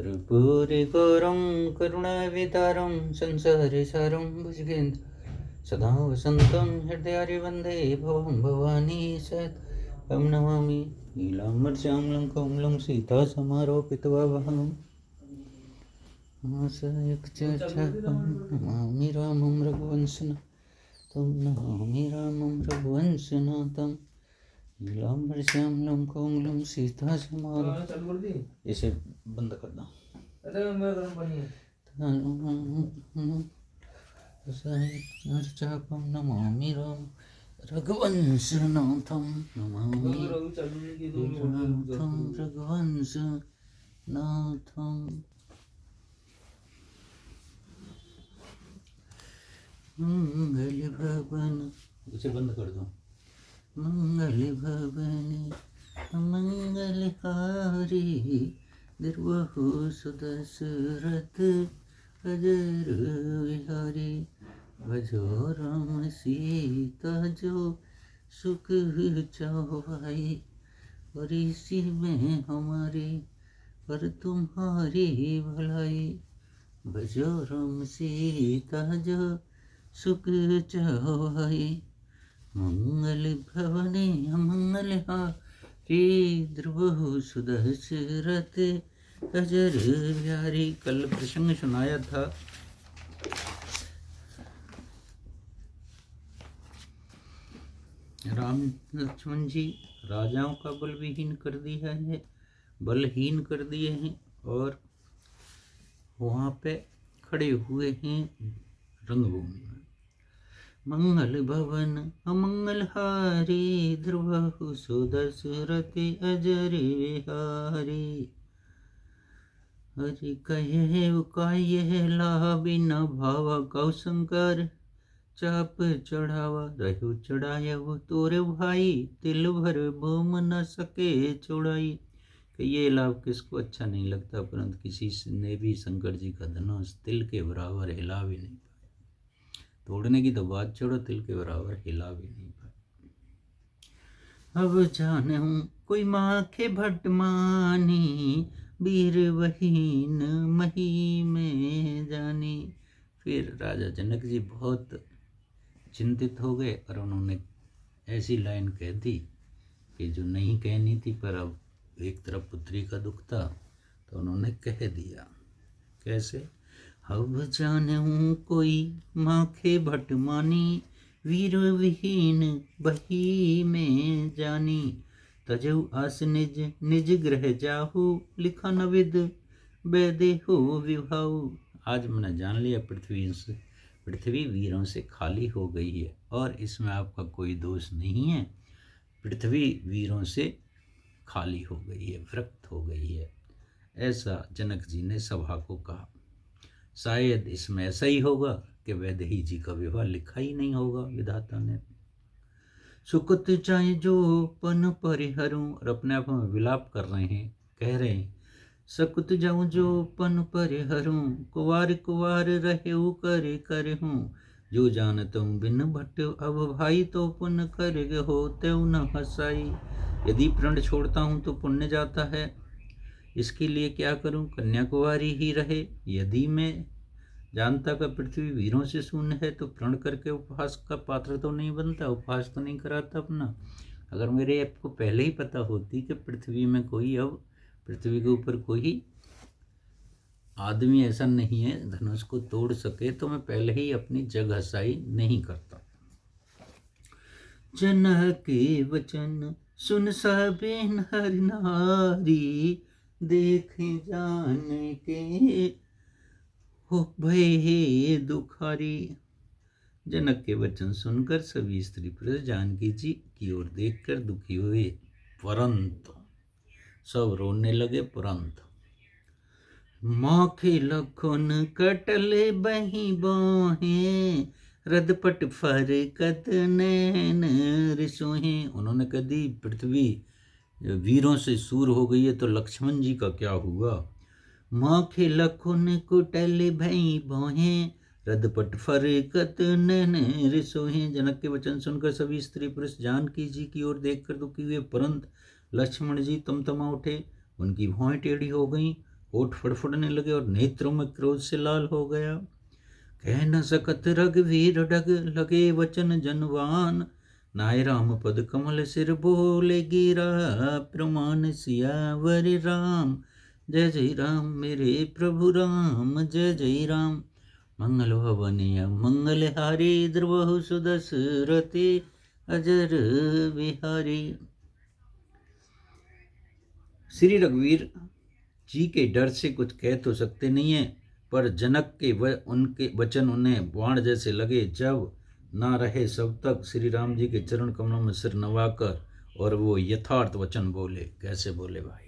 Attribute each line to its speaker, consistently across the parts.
Speaker 1: कर्पूरगौरं करुणावतारं संसारसारं भुजगेन्द्र सदा वसन्तं हृदयारिवन्दे भवं भवानी सत्तं नमामि नीलाम्बरश्यामलं कमलं सीतासमारोपितवहं नमामि रामं रघुवंशनाथं नमामि रामं रघुवंशनाथं नीलाम्बरश्यामलं कमलं सीतासमारोपितवहं। इसे बंद कर दो। चापम नमामि राम रघुवंशनाथं नमामि रघुवंशनाथं। मंगल भवन, इसे बंद कर दो। मंगल भवन मंगलहारी द्रवहु सुदशरथ अजर विहारी भजो राम सीता जो सुख चावाई और इसी में हमारी पर तुम्हारी भलाई भजो राम सीता जो सुख चावाई मंगल भवने मंगलहारी द्रवहु सुदशरथ अजर विहारी। कल प्रसंग सुनाया था राम लक्ष्मण जी राजाओं का बल विहीन कर दिया है, बलहीन कर दिए हैं और वहाँ पे खड़े हुए हैं रंगभूमि में। मंगल भवन अमंगलहारी द्रवहु सुदशरथ अजर विहारी। हरि कहे उकाये ला बिना भावा कौ शंकर चाप चढ़ावा रहु चढ़ाया वो तोरे भाई तिल भर भूम न सके चौड़ाई। कि ये लाभ किसको अच्छा नहीं लगता, परंतु किसी ने भी शंकर जी का धनुष तिल के बराबर हिला भी नहीं पाए। तोड़ने की तो बात छोड़ो, तिल के बराबर हिला भी नहीं पाए। अब जानूं कोई माखे भट्ट मानी वीर वहीन मही में जानी। फिर राजा जनक जी बहुत चिंतित हो गए और उन्होंने ऐसी लाइन कह दी कि जो नहीं कहनी थी, पर अब एक तरफ पुत्री का दुख था तो उन्होंने कह दिया। कैसे? अब जानूं कोई माखे भट्ट मानी वीर विहीन बही में जानी तजऊ आस निज निज ग्रह जाहू लिखा न विद बेदे हो विभाऊ। आज मैंने जान लिया पृथ्वी वीरों से खाली हो गई है और इसमें आपका कोई दोष नहीं है। पृथ्वी वीरों से खाली हो गई है, विरक्त हो गई है, ऐसा जनक जी ने सभा को कहा। शायद इसमें ऐसा ही होगा कि वैदेही जी का विवाह लिखा ही नहीं होगा विधाता ने। सुकुत चाहे जो पन परिहरूं, और अपने आप में विलाप कर रहे हैं, कह रहे हैं सकुत जाऊं जो पन परिहरूं कुवार कुवार रहूं करे करे हूँ जो जानतूं बिन भट्ट अब भाई तो पुण्य कर हो त्यों न हसाई। यदि प्रण छोड़ता हूँ तो पुण्य जाता है, इसके लिए क्या करूं, कन्या कुवारी ही रहे। यदि मैं जानता का पृथ्वी वीरों से शून्य है तो प्रण करके उपहास का पात्र तो नहीं बनता, उपहास तो नहीं कराता अपना। अगर मेरे आपको पहले ही पता होती कि पृथ्वी में कोई, अब पृथ्वी के ऊपर कोई आदमी ऐसा नहीं है धनुष को तोड़ सके, तो मैं पहले ही अपनी जग हसाई नहीं करता। जनक के वचन सुन सबे नर नारी देखे जान के हो भय दुखारी। जनक के वचन सुनकर सभी स्त्री पुरुष जानकी जी की ओर देखकर दुखी हुए, परंतु सब रोने लगे। परंतु माखे लखन कटले बही बोहे रदपट फर कत नैन रिसोहे। उन्होंने कदी पृथ्वी वीरों से सूर हो गई है तो लक्ष्मण जी का क्या हुआ। माखे लखन कुटल भई बोहे रदपट फर कत नैन रिसोहे। जनक के वचन सुनकर सभी स्त्री पुरुष जानकी जी की ओर देखकर दुखी हुए, परंतु लक्ष्मण जी तमतमा उठे, उनकी भौहें टेढ़ी हो गईं होठ फड़फड़ने लगे और नेत्रों में क्रोध से लाल हो गया। कह न सकत रघुवीर डग, लगे वचन जनवान, नाय राम पद कमल सिर बोले गिरा प्रमाण, सियावर राम जय जय राम, मेरे प्रभु राम जय जय राम। मंगल भवनीय मंगल हारी, द्रवहु सुदशरथे अजर बिहारी। श्री रघुवीर जी के डर से कुछ कह तो सकते नहीं है, पर जनक के उनके वचन उन्हें बाण जैसे लगे। जब ना रहे सब तक श्री राम जी के चरण कमलों में सिर नवाकर और वो यथार्थ वचन बोले। कैसे बोले भाई?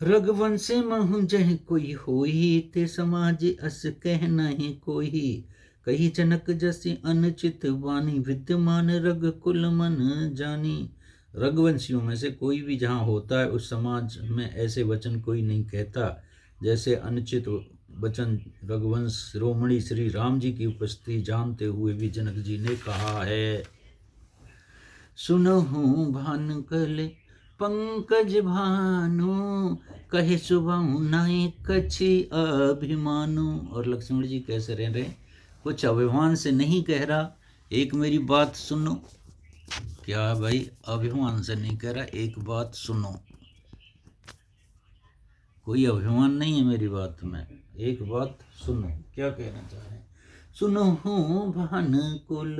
Speaker 1: रघुवंश महु जह कोई होई, ते समाज अस कह नहीं कोई। कही जनक जसी अनुचित वाणी, विद्यमान रघुकुल मन जानी। रघुवंशियों में से कोई भी जहाँ होता है उस समाज में ऐसे वचन कोई नहीं कहता जैसे अनुचित वचन रघुवंश शिरोमणि श्री राम जी की उपस्थिति जानते हुए भी जनक जी ने कहा है। सुनहु भानुकल पंकज भानु, कहे सुबह नाई कछि अभिमानु। और लक्ष्मण जी कैसे रह रहे? कुछ अभिमान से नहीं कह रहा, एक मेरी बात सुनो। क्या भाई? अभिमान से नहीं कह रहा, एक बात सुनो। कोई अभिमान नहीं है मेरी बात में, एक बात सुनो। क्या कहना चाह रहे हैं? सुनो भानुकुल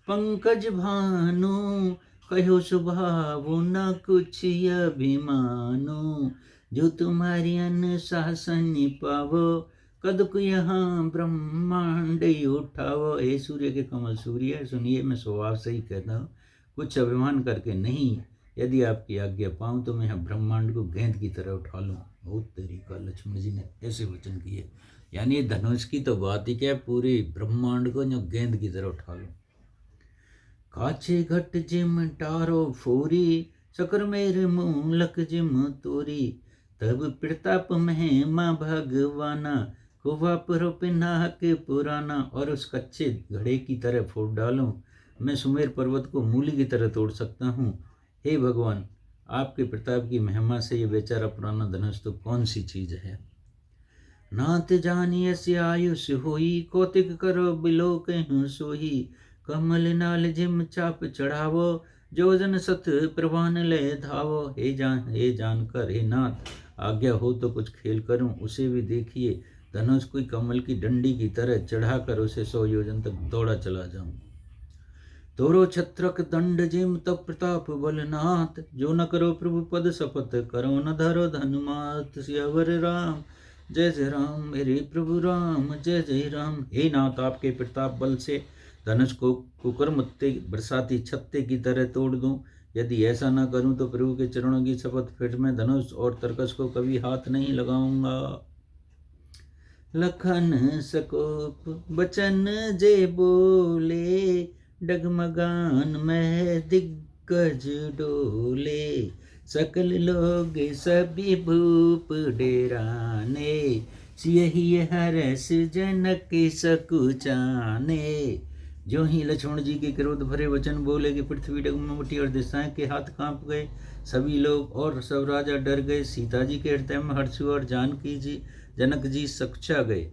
Speaker 1: पंकज भानु, कहो स्वभाव न कुछ अभिमानो। जो तुम्हारी अनुशासन पावो, कदक यहाँ ब्रह्मांड उठाओ। हे सूर्य के कमल सूर्य, सुनिए मैं स्वभाव से ही कहता हूँ, कुछ अभिमान करके नहीं। यदि आपकी आज्ञा पाऊँ तो मैं यहाँ ब्रह्मांड को गेंद की तरह उठा लूँ। बहुत तरीका लक्ष्मण जी ने ऐसे वचन किए। यानी धनुष की तो बात ही क्या, पूरे ब्रह्मांड को जो गेंद की तरह उठा लूँ। काछे घट जिम टारो फोरी, सकर मेरे मूलक जिम तोरी। तब प्रताप महिमा भगवाना, खुआ पर पिनाक पुराना। और उस कच्चे घड़े की तरह फोड़ डालूं, मैं सुमेर पर्वत को मूली की तरह तोड़ सकता हूँ। हे भगवान, आपके प्रताप की महिमा से ये बेचारा पुराना धनुष तो कौन सी चीज है। नाथ जानी ऐसी आयुष होई, कौतिक करो बिलो कहूँ सोही। कमल नाल जिम चाप चढ़ावो, जो जन सत प्रभान ले धावो। हे जानकर हे नाथ, आज्ञा हो तो कुछ खेल करूं, उसे भी देखिए। धनुष कोई कमल की डंडी की तरह चढ़ाकर उसे 100 योजन तक दौड़ा चला जाऊं। तोरो छत्रक दंड जिम तब प्रताप बलनाथ, जो न करो प्रभु पद शपथ, करो न धरो धनुमात। सियावर राम जय जय राम, मेरे प्रभु राम जय जय राम। हे नाथ, आपके प्रताप बल से धनुष को कुकरमुत्ते बरसाती छत्ते की तरह तोड़ दूं। यदि ऐसा न करूं तो प्रभु के चरणों की शपथ, फिर मैं धनुष और तरकस को कभी हाथ नहीं लगाऊंगा। लखन सकोप बचन जे बोले, डगमगान में दिग्गज डोले। सकल लोग सभी भूप डेराने, सियहि हरस जनक सकुचाने। जो ही लक्ष्मण जी के क्रोध भरे वचन बोले कि पृथ्वी डगमग उठी और दिशाएं के हाथ कांप गए। सभी लोग और सब राजा डर गए। सीता जी के हृदय में हर्ष और जानकी जी जनक जी सकुचा गए।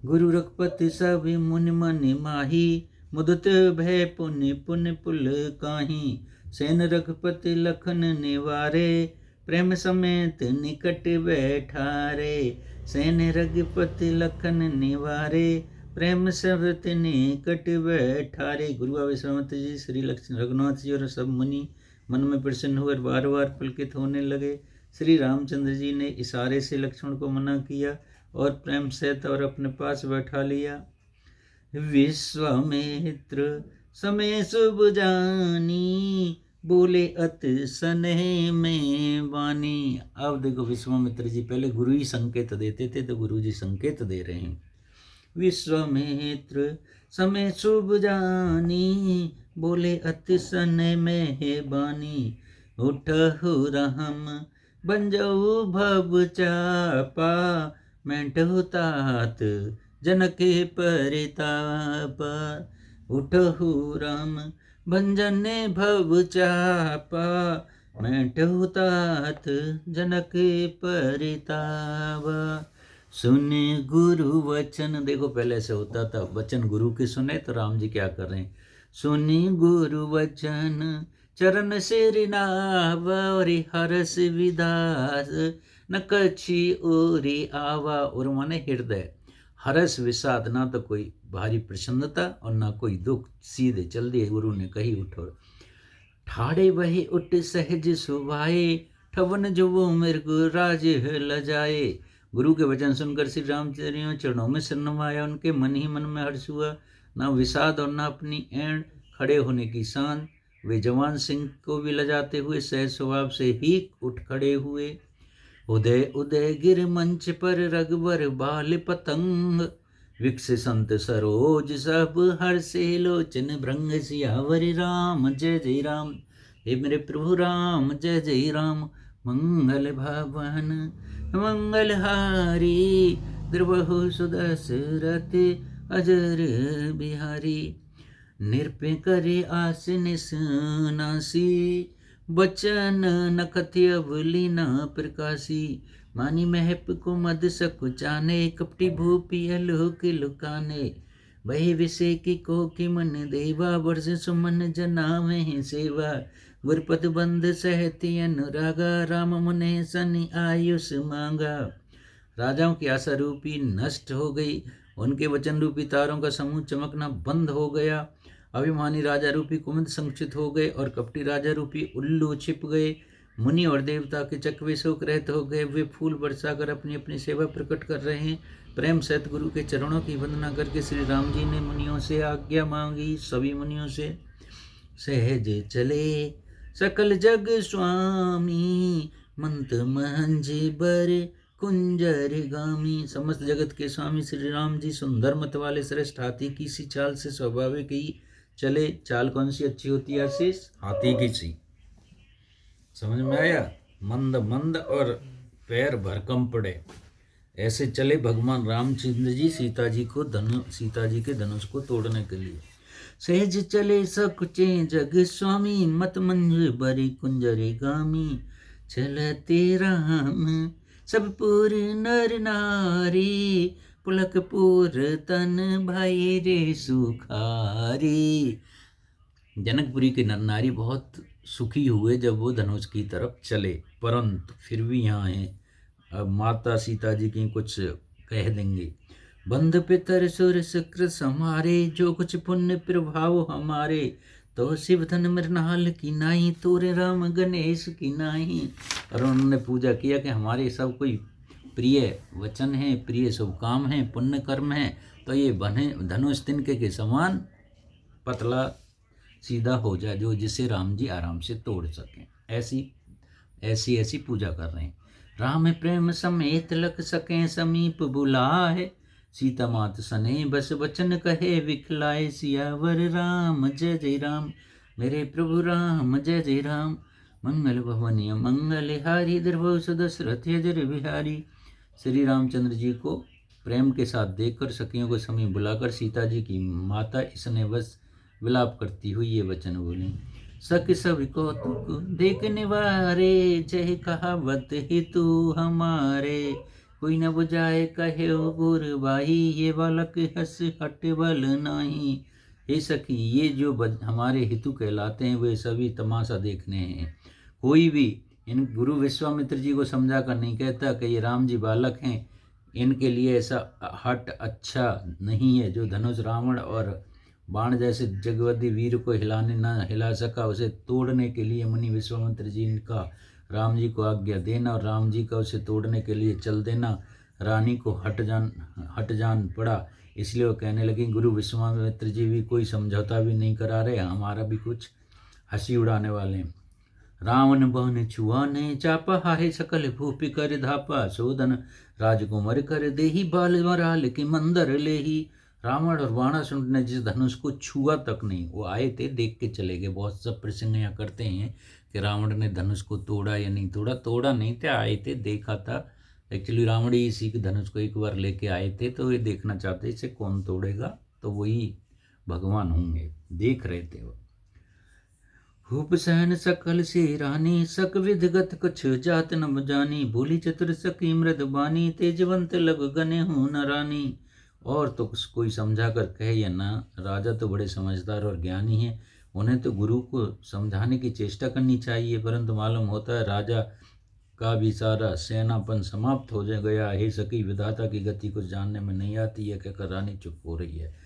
Speaker 1: गुरु रघुपति सब मुनि मन माही, मुदत भय पुण्य पुण्य पुल काही। सेन रघुपति लखन निवारे, प्रेम समेत निकट बैठारे। सेन रघुपति लखन निवारे, प्रेम समेत निकट बैठारे। गुरु विश्वामित्र जी, श्री रघुनाथ जी और सब मुनि मन में प्रसन्न हुए, बार बार पुलकित होने लगे। श्री रामचंद्र जी ने इशारे से लक्ष्मण को मना किया और प्रेम सहित और अपने पास बैठा लिया। विश्वामित्र समय शुभ जानी, बोले अति स्नेह में वाणी। अब देखो विश्वामित्र जी पहले गुरु ही संकेत देते थे, तो गुरु जी संकेत दे रहे हैं। विश्वामित्र समय शुभ जानी, बोले अति स्नेह में वाणी। उठहु राम बंजऊ भव चापा, मेंटहु तात जनक परिताप। उठहु राम भंजन भव चापा, मैं तात जनक परितावा। सुन गुरु वचन, देखो पहले ऐसे होता था, वचन गुरु के सुने तो राम जी क्या कर रहे हैं, सुनी गुरु वचन चरण सिर नावा, और हरस विदास न कछि ओरी आवा। और माने हृदय, हरस विषाद, ना तो कोई भारी प्रसन्नता और ना कोई दुख, सीधे चल दिए गुरु ने कही उठो। ठाड़े वही उठ सहज सुभाए, ठवन जो वो मृग राज लजाए। गुरु के वचन सुनकर श्री रामचंद्र चरणों में सिर नवाया, उनके मन ही मन में हर्ष हुआ, ना विषाद और ना अपनी ऐण खड़े होने की शान। वे जवान सिंह को भी लजाते हुए सहज स्वभाव से ही उठ खड़े हुए। उदय उदय गिर मंच पर रघुवर बाल पतंग, विकस संत सरोज सब हर्षे लोचन भृंग। सियावर राम जय जय राम, हे मेरे प्रभु राम जय जय राम। मंगल भवन मंगलहारी, द्रवहु सुदशरथ अजर बिहारी। निरपे करे आस निस नासी, बचन न कथ्य अवली न प्रकाशी। मानी महप को मद सकुचाने, कपटी भूपी अलोक लुकाने। वही विषय की को कि मन देवा, वर्ष सुमन जना में सेवा। गुरपद बंध सहति अनुरागा, राम मुने सनि आयुष मांगा। राजाओं की आशा रूपी नष्ट हो गई, उनके वचन रूपी तारों का समूह चमकना बंद हो गया। अभिमानी राजा रूपी कुमुद संकुचित हो गए और कपटी राजा रूपी उल्लू छिप गए। मुनि और देवता के चकवे शोक रहित हो गए, वे फूल बरसाकर अपनी अपनी सेवा प्रकट कर रहे हैं। प्रेम सहित गुरु के चरणों की वंदना करके श्री राम जी ने मुनियों से आज्ञा मांगी। सभी मुनियों से सहज चले सकल जग स्वामी, मंत महंज बर कुंजर गामी। समस्त जगत के स्वामी श्री राम जी सुंदर मत वाले श्रेष्ठ हाथी की सी चाल से स्वाभाविक ही चले। चाल कौन सी अच्छी होती है आशीष? हाथी की सी। समझ में आया? मंद मंद और पैर भरकम पड़े, ऐसे चले भगवान रामचंद्र जी सीता जी के धनुष को तोड़ने के लिए। सहज चले सकुचे जग स्वामी, मत मंज बरी कुंजरे गामी। चलते राम सब पुर नर नारी, पुलक पुर तन भाई रे सुखारी। जनकपुरी के नर नारी बहुत सुखी हुए जब वो धनुष की तरफ चले, परंतु फिर भी यहाँ है, अब माता सीता जी की कुछ कह देंगे। बंध पितर सुर शुक्र समारे, जो कुछ पुण्य प्रभाव हमारे। तो शिव धन मृणाल की नाई, तोरे राम गणेश की नाई। और उन्होंने पूजा किया कि हमारे सब कोई प्रिय वचन है, प्रिय शुभ काम है, पुण्य कर्म है, तो ये बने धनुष तिनके के समान पतला सीधा हो जाए, जो जिसे राम जी आराम से तोड़ सकें। ऐसी पूजा कर रहे हैं। राम प्रेम समेत लख सकें समीप बुलाए, सीता मात सने बस वचन कहे विखलाए। सियावर राम जय जय राम, मेरे प्रभु राम जय जय राम। मंगल भवनीय मंगलहारी, द्रवहु सुदशरथ अजर बिहारी। श्री रामचंद्र जी को प्रेम के साथ देखकर सखियों को समीप बुलाकर सीता जी की माता इसने बस विलाप करती हुई ये वचन बोली। सख सब कौतुक देखने वारे, जय कहावत हेतु हमारे। कोई न बुझाए कहे गुर बाही, ये बालक हस हट बल नाही। हे सखी, ये जो हमारे हितु कहलाते हैं वे सभी तमाशा देखने हैं। कोई भी इन गुरु विश्वामित्र जी को समझा कर नहीं कहता कि ये राम जी बालक हैं, इनके लिए ऐसा हट अच्छा नहीं है। जो धनुष रावण और बाण जैसे जगवती वीर को हिलाने न हिला सका, उसे तोड़ने के लिए मुनि विश्वामित्र जी का राम जी को आज्ञा देना और राम जी का उसे तोड़ने के लिए चल देना रानी को हट जान पड़ा। इसलिए वो कहने लगी गुरु विश्वामित्र जी भी कोई समझौता भी नहीं करा रहे, हमारा भी कुछ हंसी उड़ाने वाले हैं। रावण बहन छुआने चापा, हाहे सकल भूपि कर धापा। शोधन राजकुमार कर देही, बाल मराल के मंदर लेही। रावण और बाणासुर ने जिस धनुष को छुआ तक नहीं, वो आए थे देख के चले गए। बहुत सब प्रसंग यहाँ करते हैं कि रावण ने धनुष को तोड़ा या नहीं तोड़ा। तोड़ा नहीं था, आए थे, देखा था। एक्चुअली रावण ही इसी के धनुष को एक बार लेके आए थे, तो ये देखना चाहते इसे कौन तोड़ेगा, तो वही भगवान होंगे, देख रहे थे वो। खूब सहन सकल से रानी, सक विधगत कुछ जात न जानी, भूली चतुर सकी मृद बानी, तेजवंत लग गने हूँ न रानी। और तो कोई समझा कर कहे या ना, राजा तो बड़े समझदार और ज्ञानी हैं, उन्हें तो गुरु को समझाने की चेष्टा करनी चाहिए, परंतु मालूम होता है राजा का भी सारा सेनापन समाप्त हो गया। हे सखी, विधाता की गति कुछ जानने में नहीं आती है, कहकर रानी चुप हो रही है।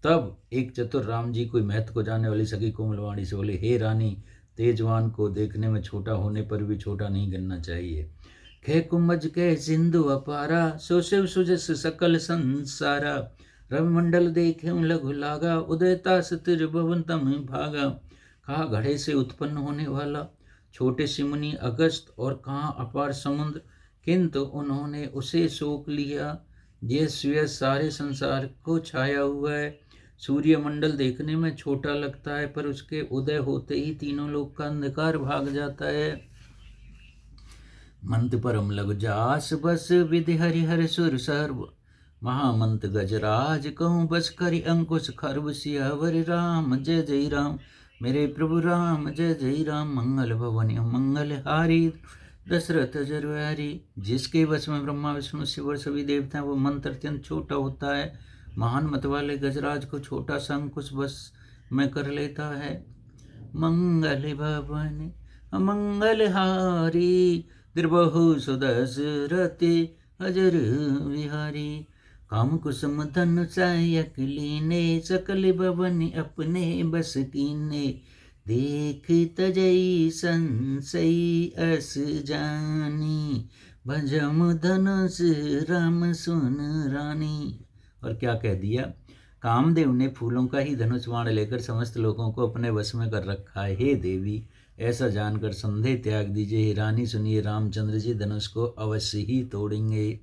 Speaker 1: तब एक चतुर राम जी कोई महत्व को जानने वाली सखी कोमलवाणी से बोले, हे रानी, तेजवान को देखने में छोटा होने पर भी छोटा नहीं गिनना चाहिए। खे कुंभज के सिंधु अपारा, सो शिव सुजस सकल संसारा, रविमंडल देखे लघु लागा, उदयता सतिर भवन तम भागा। कहा घड़े से उत्पन्न होने वाला, छोटे से मुनि अगस्त, और कहाँ अपार समुद्र, किंतु उन्होंने उसे सोख लिया। ये सूर्य सारे संसार को छाया हुआ है। सूर्यमंडल देखने में छोटा लगता है, पर उसके उदय होते ही तीनों लोक का अंधकार भाग जाता है। मंत परम लग जास बस, विधि हरिहर सुर सर्व, महामंत गजराज कहूँ बस करी अंकुश खर्व, सियावर राम जय जय राम, मेरे प्रभु राम जय जय राम, मंगल भवन मंगल हारी, दशरथ जरवारी। जिसके वश में ब्रह्मा विष्णु शिव और सभी देवता हैं, वो मंत्र अत्यंत छोटा होता है। महान मत वाले गजराज को छोटा सा अंकुश बस में कर लेता है। मंगल भवन मंगल हारी, द्रबहु सुदशरथि अजर विहारी, काम कुसुम धन सहायक लीने, सकल भवन अपने बस कीने, देख तजई संशय अस जानी, भजम धनुष राम सुन रानी। और क्या कह दिया, कामदेव ने फूलों का ही धनुष बाण लेकर समस्त लोगों को अपने वश में कर रखा है। हे देवी, ऐसा जानकर संदेह त्याग दीजिए। हे रानी सुनिए, रामचंद्र जी धनुष को अवश्य ही तोड़ेंगे।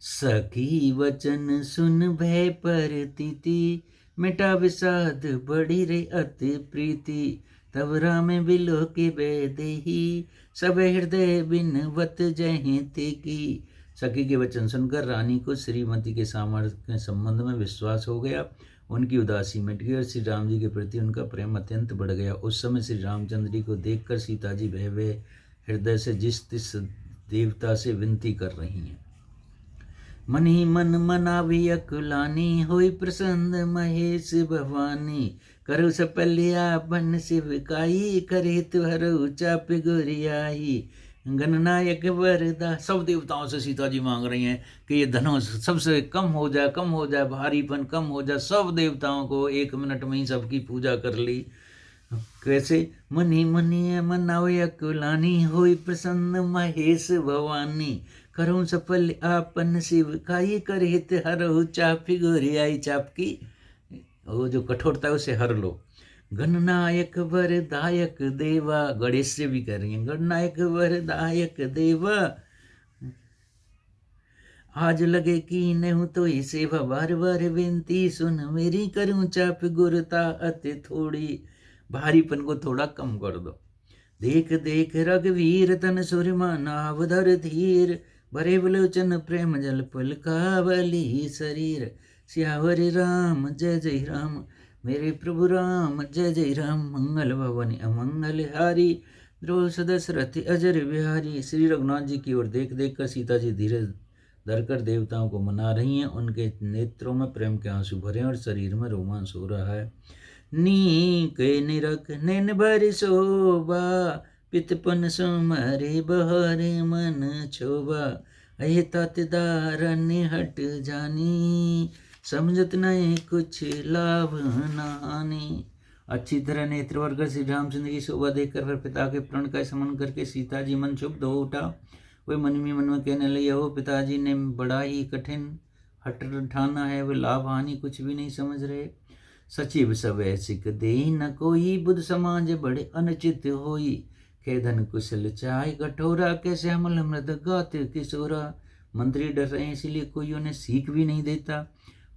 Speaker 1: सखी वचन सुन भय पर तीति, मिटा विषाद बढ़ी रे अति प्रीति, तब राम बिलो के बेदेही, सब हृदय बिनवत जय ते की। सखी के वचन सुनकर रानी को श्रीमती के सामर्थ्य के संबंध में विश्वास हो गया। उनकी उदासी मिट गई और श्री राम जी के प्रति उनका प्रेम अत्यंत बढ़ गया। उस समय श्री रामचंद्र जी को देखकर सीता जी भय हृदय से जिस तिस देवता से विनती कर रही हैं। मन ही मन मनावी अकुलानी, होई प्रसन्न महेश भवानी, करु सपल्या बन शिवकाई, करे तुहरु चाप गुरियाई, गणनायक वरदा। सब देवताओं से सीता जी मांग रही हैं कि ये धनुष सबसे कम हो जाए, भारीपन कम हो जाए। सब देवताओं को 1 मिनट में ही सबकी पूजा कर ली। कैसे, मनी मनी मनावे अकुलानी, होई प्रसन्न महेश भवानी, करूं सफल आपन शिव काई, कर हित हरहु चाप गोरियाई। चाप की वो जो कठोरता है उसे हर लो। गणनायक वरदायक देवा, गणेश से भी कर रही हैं, गणनायक वरदायक देवा, आज लगे कि नहीं तो ही सेवा, बार बार विनती सुन मेरी, करूं चाप गुरता अति थोड़ी, भारीपन को थोड़ा कम कर दो। देख देख रघुवीर तन सुरमा, नावधर धीर, भरे बलोचन प्रेम जल पुलकावली शरीर, सियावर राम जय जय राम, मेरे प्रभु राम जय जय राम, मंगल भवन अमंगल हारी, द्रोष दशरथ अजर बिहारी। श्री रघुनाथ जी की ओर देख देख कर सीता जी धीरे धरकर देवताओं को मना रही हैं। उनके नेत्रों में प्रेम के आंसू भरे और शरीर में रोमांस हो रहा है। नीक निरख नैन भर शोभा, पितपन सुमरे बहरे मन छोबा, अहि तात दारण्य हट जानी, समझत नहीं कुछ लाभ नानी। अच्छी तरह नेत्र वर्ग श्री रामचंद्र की शोभा देखकर फिर पिता के प्रण का स्मरण करके सीता जी मन क्षुब्ध हो उठा। वे मन में कहने लगे, हो पिताजी ने बड़ा ही कठिन हट ठाना है, वे लाभ हानि कुछ भी नहीं समझ रहे। सचिव सब ऐसिक दे न कोई, बुध समाज बड़े अनुचित होई, कै धन कुशल चाय कठोरा, कैसे अमल मृद गात किशोरा। मंत्री डर रहे हैं इसलिए कोई उन्हें सीख भी नहीं देता।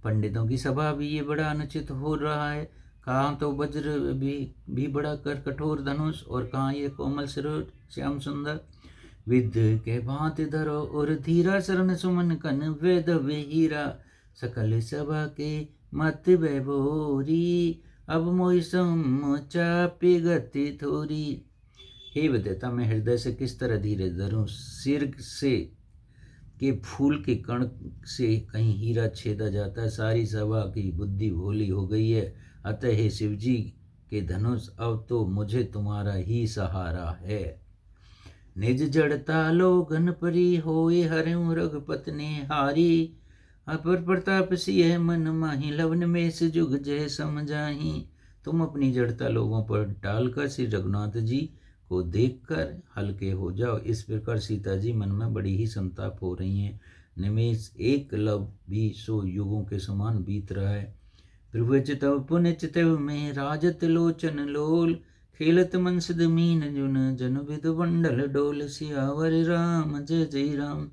Speaker 1: पंडितों की सभा भी ये बड़ा अनुचित हो रहा है। कहाँ तो वज्र भी बड़ा कर कठोर धनुष, और कहाँ ये कोमल सिर श्याम सुंदर। विद के भांति धरो और धीरा, शरण सुमन कन वेद वे हीरा, सकल सभा के मत वैभोरी, अब मोहि चापे गति थोरी। हे विधाता, मैं हृदय से किस तरह धीरे धरूं, सिर से के फूल के कण से कहीं हीरा छेदा जाता है। सारी सभा की बुद्धि भोली हो गई है, अतः हे शिवजी के धनुष, अब तो मुझे तुम्हारा ही सहारा है। निज जड़ता लोगन परी, होए हरऊं रघुपत ने हारी। अपर प्रताप सिंह मन माही, लवन में से जुग जय समझाही। तुम अपनी जड़ता लोगों पर डालकर श्री रघुनाथ जी को देखकर हल्के हो जाओ। इस प्रकार सीता जी मन में बड़ी ही संताप हो रही हैं। निमेष एक लव भी सो युगों के समान बीत रहा है। प्रभु चितव पुण्य चितव में, राजत लोचन लोल। खेलत मन सिद मीन जुन, जन विदु बंडल डोल। सियावर राम जय जय राम,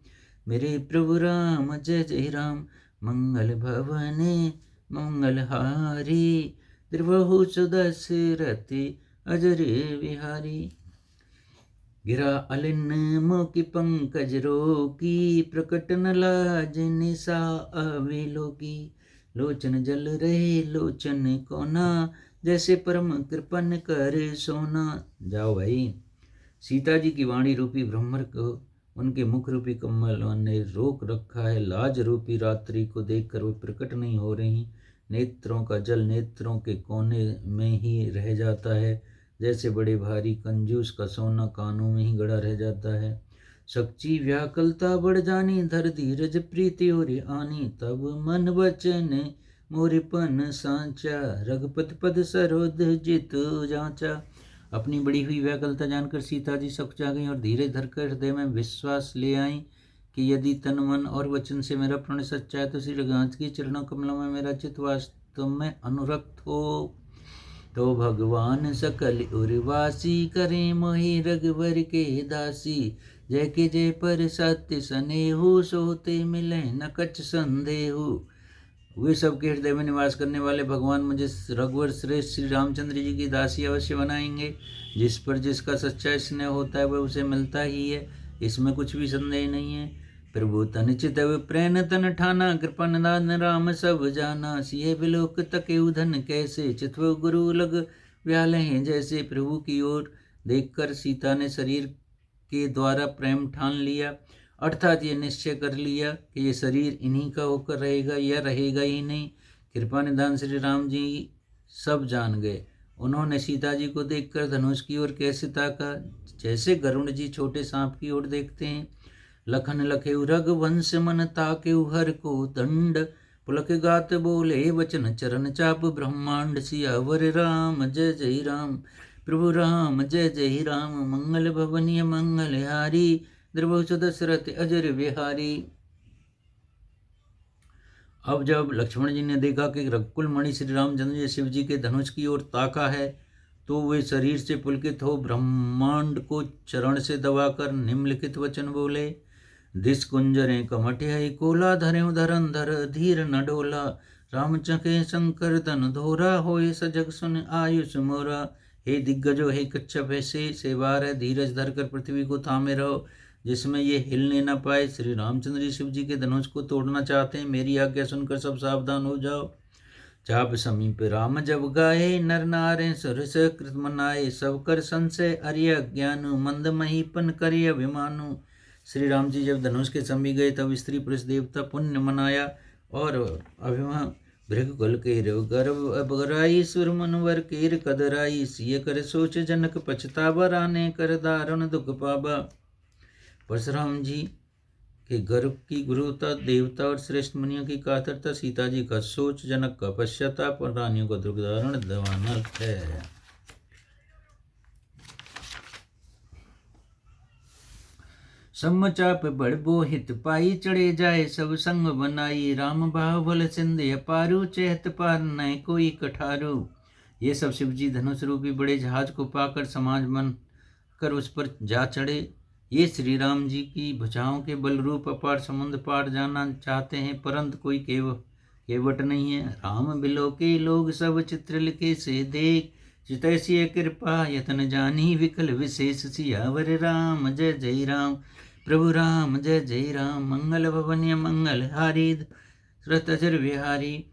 Speaker 1: मेरे प्रभु राम जय जय राम। मंगल भवने मंगलहारी, द्रवहु सुदशरथि अजर विहारी। गिरा अलिन मोकी पंकज रोकी, प्रकट न लाज निसा अविलोकी। लोचन जल रहे लोचन कोना, जैसे परम कृपन कर सोना। जाओ भाई, सीता जी की वाणी रूपी ब्रह्मर को उनके मुख रूपी कमल ने रोक रखा है। लाज रूपी रात्रि को देखकर वे प्रकट नहीं हो रही। नेत्रों का जल नेत्रों के कोने में ही रह जाता है, जैसे बड़े भारी कंजूस का सोना कानों में ही गड़ा रह जाता है। सच्ची व्याकुलता बढ़ जानी, धर धीरज प्रीति और आनी। तब मन वचन मोरिपन सांचा, रघुपति पद सरोध जित जांचा। अपनी बड़ी हुई व्याकुलता जानकर सीता जी सकुचा गई और धीरे धरकर हृदय में विश्वास ले आई कि यदि तन मन और वचन से मेरा प्रण सच्चा है, तो श्री रघुनाथ की चरणों कमलों में मेरा चित्त वास्तव में अनुरक्त हो, तो भगवान सकल उर्वासी करें मोहि रघुवर के दासी। जय के जय पर सत्य सनेहु, सोते मिले न कछ संदेहु। वे सबके हृदय में निवास करने वाले भगवान मुझे रघुवर श्रेष्ठ श्री रामचंद्र जी की दासी अवश्य बनाएंगे। जिस पर जिसका सच्चा स्नेह होता है वह उसे मिलता ही है, इसमें कुछ भी संदेह नहीं है। प्रभु तन चितव प्रेन तन ठाना, कृपा निदान राम सब जाना। सिय बिलोक तके उधन कैसे, चितव गुरु लग व्याल हैं जैसे। प्रभु की ओर देखकर सीता ने शरीर के द्वारा प्रेम ठान लिया, अर्थात ये निश्चय कर लिया कि ये शरीर इन्हीं का होकर रहेगा या रहेगा ही नहीं। कृपा निदान श्री राम जी सब जान गए। उन्होंने सीता जी को देखकर धनुष की ओर कैसे ताका, जैसे गरुड़ जी छोटे सांप की ओर देखते हैं। लखन लखेउ रघुवंश मन ताकेउ हर को दंड, पुलक गात बोले वचन चरण चाप। ब्रह्मांड सियावर राम जय जय राम, प्रभु राम जय जय राम। मंगल भवनीय मंगलहारी, द्रवहु दशरथ अजर विहारी। अब जब लक्ष्मण जी ने देखा कि रघुकुल मणि श्री रामचंद्र जी शिव जी के धनुष की ओर ताका है, तो वे शरीर से पुलकित हो ब्रह्मांड को चरण से दबाकर निम्नलिखित वचन बोले। दिस कुंजरें कमठे कोला, धरे धरन धर धीर न डोला। राम चके शंकर तन धोरा, होए सजग सुन आयुष मोरा। हे दिग्गजो, हे कच्छप, हे सेवार है, धीरज धरकर पृथ्वी को थामे रहो, जिसमें ये हिलने न पाए। श्री रामचंद्र जी शिव जी के धनुष को तोड़ना चाहते हैं, मेरी आज्ञा सुनकर सब सावधान हो जाओ। चाप समीप राम जब गाए, नर नारे सुरस कृत मनाए। सब कर संशय अरिय ज्ञानु, मंद महीपन करिय अभिमानु। श्री राम जी जब धनुष के समीप गए, तब स्त्री पुरुष देवता पुण्य मनाया और अभिमान भृगुकुल के गर्भ अबराई। सुर मनवर केर कदराई, सिय कर सोच जनक पछतावा। राने कर दारुण दुख पावा। परशुराम जी के गर्भ की गुरुता, देवता और श्रेष्ठ मुनियों की कातरता, सीता जी का सोच, जनक का पश्चाताप और रानियों का दुख दारुण दवानल है। सम्मचाप बड़बो हित पाई, चढ़े जाए सब संग बनाई। राम बाहुबल सिंधे अपारू, चेहत पार न कोई कठारू। ये सब शिवजी धनुष रूपी बड़े जहाज को पाकर समाज बन कर उस पर जा चढ़े। ये श्री राम जी की भुजाओं के बल रूप अपार समुद्र पार जाना चाहते हैं, परंतु कोई केवट नहीं है। राम बिलो के लोग सब चित्र लिखे से देख, चितैसी कृपा यतन जानी विकल विशेष। सियावर राम जय जय राम, प्रभु राम जय जय राम। मंगल भवनीय मंगलहारी, दशरथ अजर विहारी।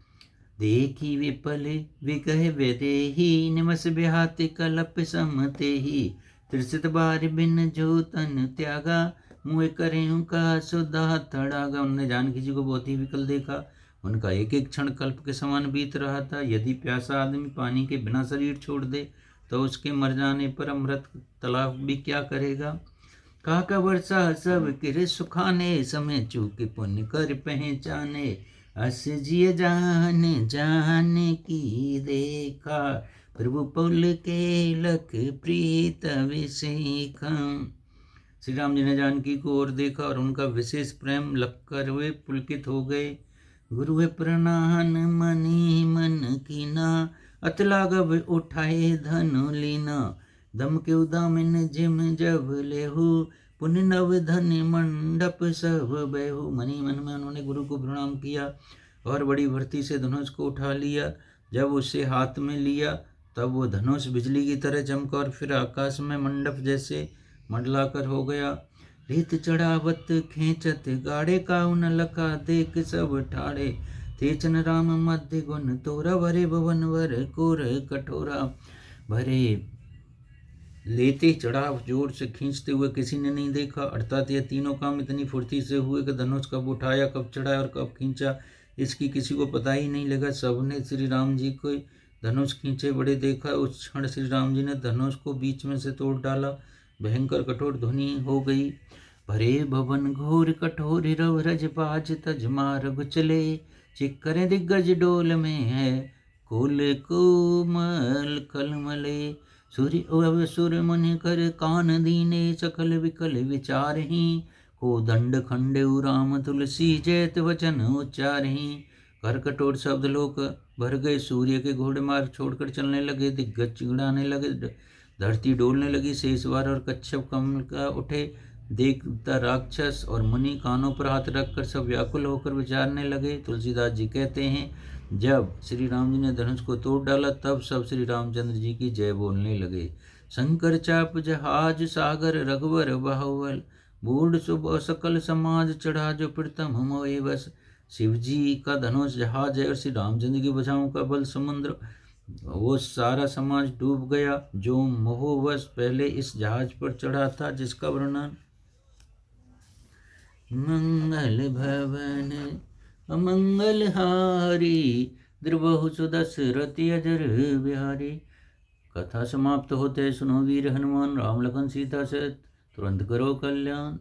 Speaker 1: देखी विपल विकह वैदेही, निमस बिहाते कलप समते ही। त्रिसत बार बिन जो तन त्यागा, मुँह करें का सुधा थड़ागा। उन्होंने जानकी जी को बहुत ही विकल देखा, उनका एक एक क्षण कल्प के समान बीत रहा था। यदि प्यासा आदमी पानी के बिना शरीर छोड़ दे तो उसके मर जाने पर अमृत तालाब भी क्या करेगा। काका वर्षा सब किर सुखाने, समय चूक पुण्य कर पहचाने। अस जिय जान जान की देखा, प्रभु पुल के लख प्रीत विशेखा। श्री राम जी ने जानकी को और देखा और उनका विशेष प्रेम लगकर वे पुलकित हो गए। गुरु प्रणान मनी मन कीना, अतलागब उठाए धनु लीना। दम के उदामिन जिम जब लेहु, पुण्य नव धन मंडप सब बेहु। मनी मन में उन्होंने गुरु को प्रणाम किया और बड़ी भर्ती से धनुष को उठा लिया। जब उसे हाथ में लिया तब वो धनुष बिजली की तरह चमका और फिर आकाश में मंडप जैसे मंडलाकर हो गया। रीत चढ़ावत खींचत गाड़े, काउ न लखा देख सब ठाड़े। तेचन राम मध्य गुण तोरा, भरे भवन वर कोर कठोरा। भरे लेते चढ़ाव जोर से खींचते हुए किसी ने नहीं देखा, अर्थात यह तीनों काम इतनी फुर्ती से हुए कि धनुष कब उठाया, कब चढ़ाया और कब खींचा इसकी किसी को पता ही नहीं लगा। सबने श्री राम जी को धनुष खींचे बड़े देखा। उस क्षण श्री राम जी ने धनुष को बीच में से तोड़ डाला, भयंकर कठोर ध्वनि हो गई। भरे भवन घोर कठोर, रव रज बाज तज मार्ग चले। चिक्कर दिग्गज डोल में है, कुल कोमल कलमले। सूर्य अव सुर मुनि कर कान दीने, सकल विकल विचारहि। को दंड खंडे राम तुलसी, जैत वचन उच्चारहि। कर कठोर शब्द लोक भर गए। सूर्य के घोड़े मार्ग छोड़कर चलने लगे, दिग्गज चिड़ाने लगे, धरती डोलने लगी। शेषवार और कच्छप कमल का उठे। देवता राक्षस और मुनि कानों पर हाथ रखकर सब व्याकुल होकर विचारने लगे। तुलसीदास जी कहते हैं, जब श्री राम जी ने धनुष को तोड़ डाला तब सब श्री रामचंद्र जी की जय बोलने लगे। शंकर चाप जहाज सागर, रघुवर बाहुबल। बूढ़ सुबह सकल समाज, चढ़ा जो प्रथम मोए बस। शिव जी का धनुष जहाज है और श्री रामचंद्र की भुजाओं का बल समुद्र। वो सारा समाज डूब गया जो मोहवश पहले इस जहाज पर चढ़ा था, जिसका वर्णन मंगल भवन अमंगल हारी, द्रवहु सुदशरथि अजर बिहारी। कथा समाप्त होते सुनो वीर हनुमान, राम लखन सीता सहित तुरंत करो कल्याण।